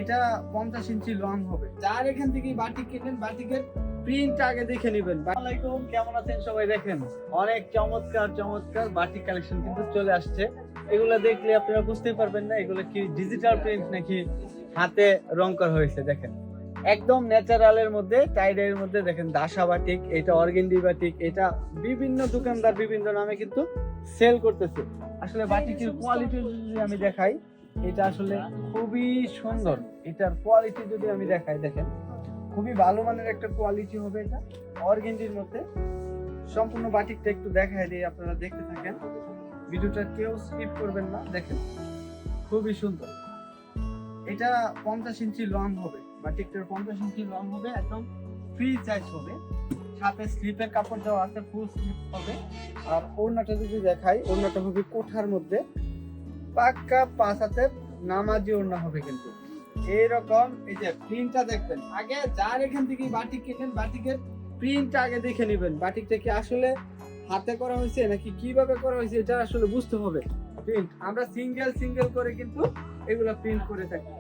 এটা 50 ইঞ্চি লং হবে। যার এখান থেকে বাটিক কিনেন, বাটিকের প্রিন্ট আগে দেখে নেবেন। আসসালামু আলাইকুম, কেমন আছেন সবাই? দেখেন অনেক চমৎকার চমৎকার বাটিক কালেকশন কিন্তু চলে আসছে। এগুলো দেখলে আপনারা বুঝতেই পারবেন না এগুলো কি ডিজিটাল প্রিন্ট নাকি হাতে রং করা হয়েছে। দেখেন একদম ন্যাচারালের মধ্যে, টাইডের মধ্যে দেখেন দাসা বাটিক, এটা অর্গেন্ডি বাটিক, এটা বিভিন্ন দোকানদার বিভিন্ন নামে কিন্তু সেল করতেছে। আসলে বাটিকের কোয়ালিটি যদি আমি দেখাই, এটা আসলে খুবই সুন্দর। এটার কোয়ালিটি যদি আমি দেখাই, দেখেন খুবই ভালো মানের একটা কোয়ালিটি হবে। এটা অর্গেন্ডির মধ্যে সম্পূর্ণ বাটিকটা একটু দেখাই দিই, আপনারা দেখতে থাকেন, ভিডিওটা কেউ স্কিপ করবেন না। দেখেন খুবই সুন্দর। এটা 50 ইঞ্চি লং হবে, বাটিকটার 50 ইঞ্চি লং হবে, একদম ফ্রি সাইজ হবে। সাথে স্লিপের কাপড় দেওয়া আছে, ফুল স্লিপ হবে। আর ওড়নাটা যদি দেখাই, ওড়নাটা হবে কোঠার মধ্যে পাক্কা 5 হাতের নামাজি ওড়না হবে কিন্তু এইরকম। এই যে প্রিন্টটা দেখবেন, আগে যার এখান থেকে বাটিক কিনেন, বাটিকের প্রিন্টটা আগে দেখে নেবেন। বাটিকটা কি আসলে হাতে করা হয়েছে নাকি কিভাবে করা হয়েছে, এটা আসলে বুঝতে হবে। প্রিন্ট আমরা সিঙ্গেল সিঙ্গেল করে কিন্তু এগুলো প্রিন্ট করে থাকি।